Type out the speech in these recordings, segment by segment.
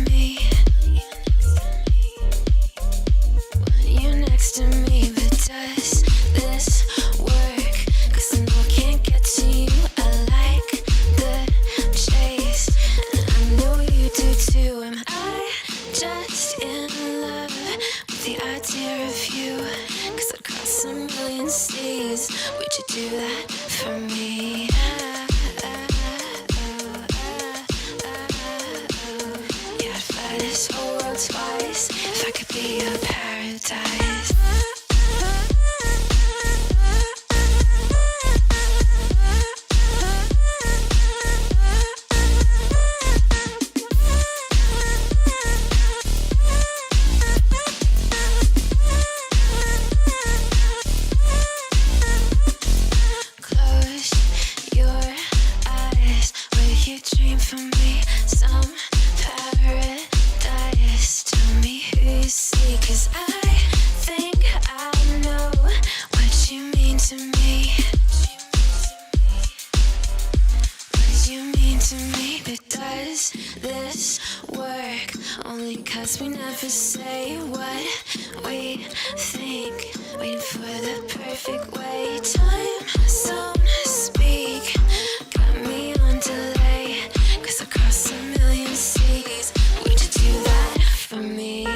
me. Want you next to me, but does this work? 'Cause I know I can't get to you. I like the chase, and I know you do too. Am I just in love with the idea of you? 'Cause I'd cross a million seas. Would you do that for me? Yeah, I'd fly this whole world twice if I could be your paradise. Close your eyes, will you dream for me? Some paradise, tell me who you see. 'Cause I think I know what you mean to me. What you mean to me, but does this work? Only 'cause we never say what we think, waiting for the perfect way. Time zone speak, got me on delay. 'Cause I cross a million seas. Would you do that for me?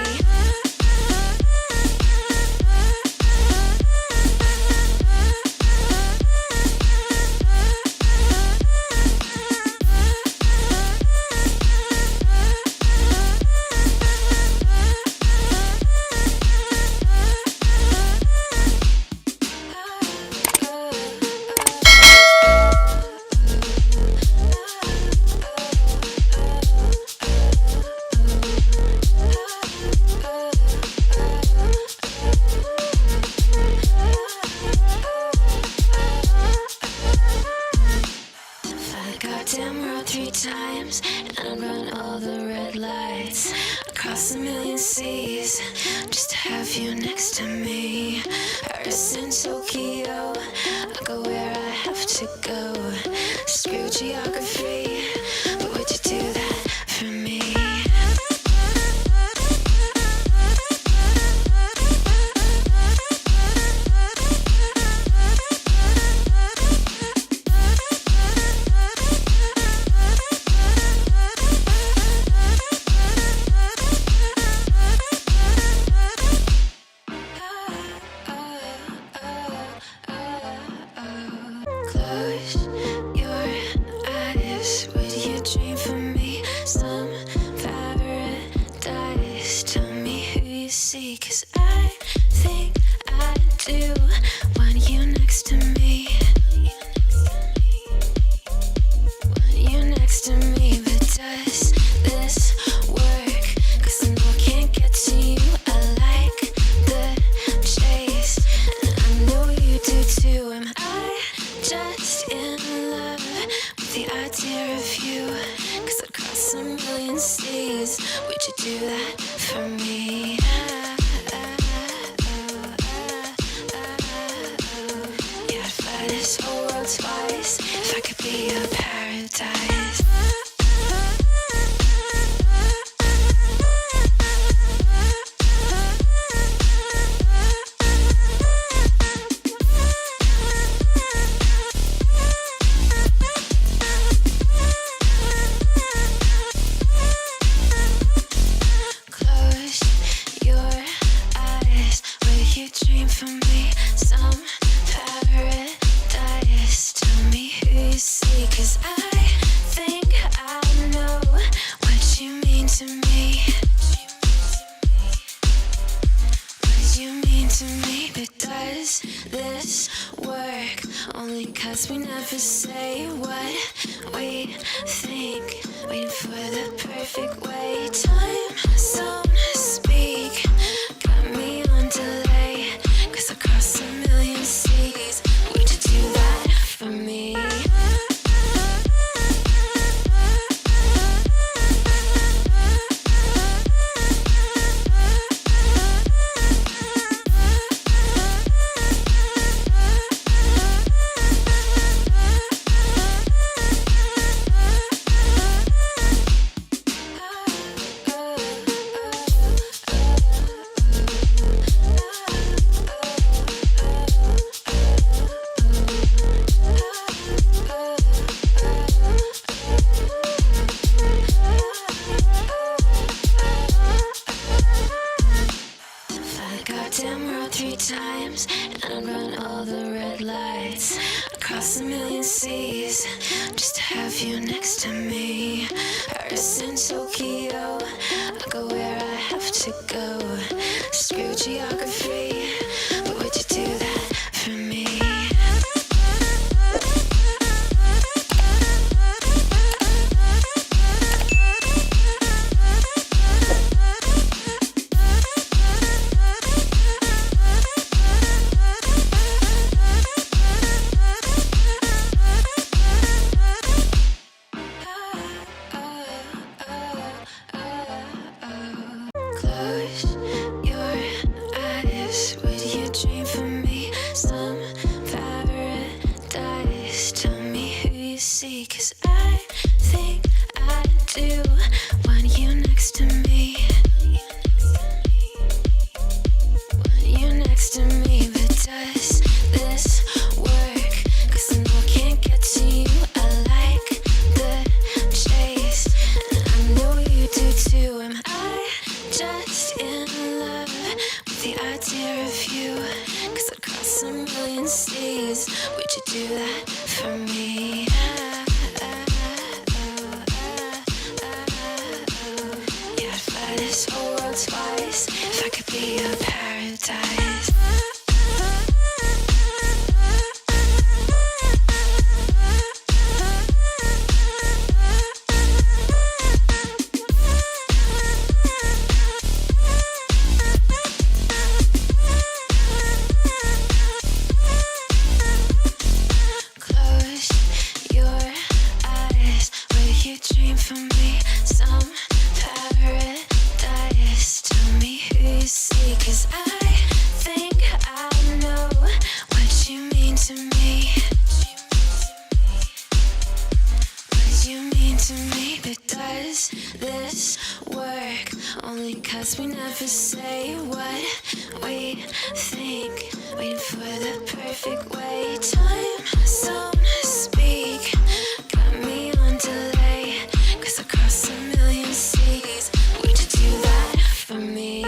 Goddamn road 3 times, and I'd run all the red lights across a million seas just to have you next to me. Paris and Tokyo, I go where I have to go. Screw geography, but would you do that for me? Close your eyes, would you dream for me? Some paradise, tell me who you see. 'Cause I think I do want you next to me. Want you next to me, but does this work? 'Cause I know I can't get to you. I like the chase, and I know you do too. Am I just in love with the idea of you? 'Cause I'd cross a million seas. Would you do that for me? Yeah, I'd fly this whole world twice if I could be your paradise. Close your eyes, will you dream for me? Some paradise, tell me who you see. 'Cause I think I know what you mean to me. What you mean to me, but does this work? Only 'cause we never say what we think, waiting for the perfect way. Time zone speak, got me on delay. 'Cause I cross a million seas. Would you do that for me? I'd run all the red lights across a million seas just to have you next to me. Paris and Tokyo, I go where I have to go. Screw geography, but would you do that for me? Close your eyes. Would you dream for me? Some paradise. Tell me who you see, 'cause I think I do want you next to me. Want you next to me, but does this work? 'Cause I know I can't get to you. I like the chase, and I know you do too. Am I just in love with the idea of you? 'Cause I'd cross a million seas. Would you do that for me? Yeah, I'd fly this whole world twice if I could be your paradise. Close your eyes. Will you dream for me? Some paradise. Tell me who you see, 'cause I think I know what you mean to me. What you mean to me, but does this work? Only 'cause we never say what we think. Waiting for the perfect way. Time don't speak. Got me on delay. 'Cause across a million seas. Would you do that for me?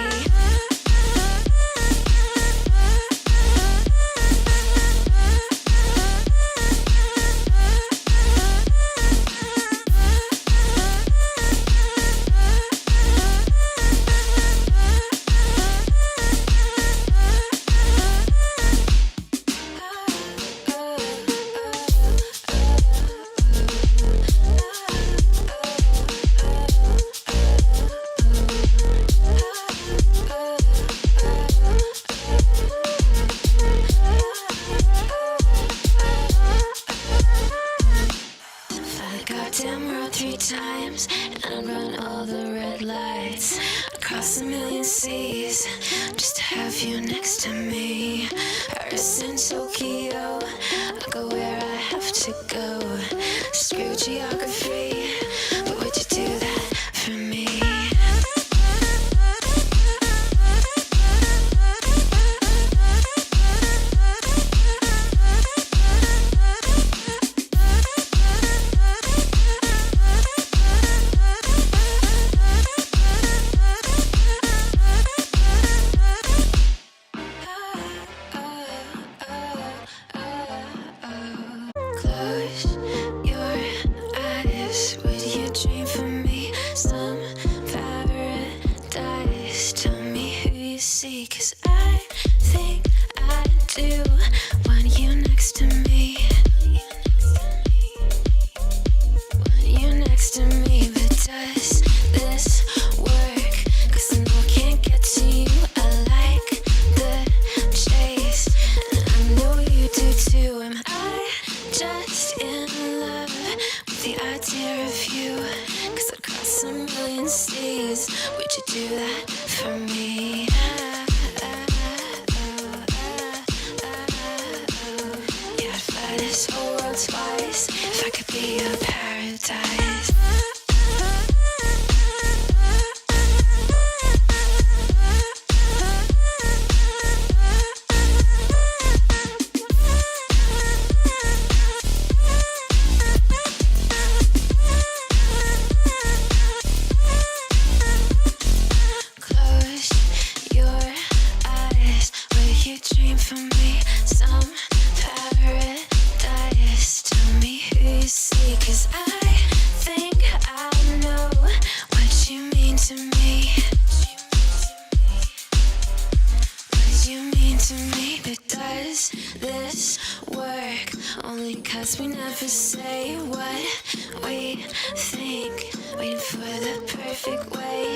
Fly the goddamn world 3 times, and I'd run all the red lights across a million seas just to have you next to me. Paris and Tokyo, I go where I have to go. Screw geography, but would you do that for me? Close your eyes. Would you dream for me? Some paradise. Tell me who you see, 'cause I think I do want you next to me. Want you next to me, but does this work? 'Cause I know I can't get to you. I like the chase, and I know you do too. Am I just in love with the idea of you? 'Cause I'd cross a million seas. Would you do that for me? Yeah, I'd fly this whole world twice if I could be your paradise. Close your eyes. Will you dream for me? to me? What do you mean to me? But does this work? Only 'cause we never say what we think. Waiting for the perfect way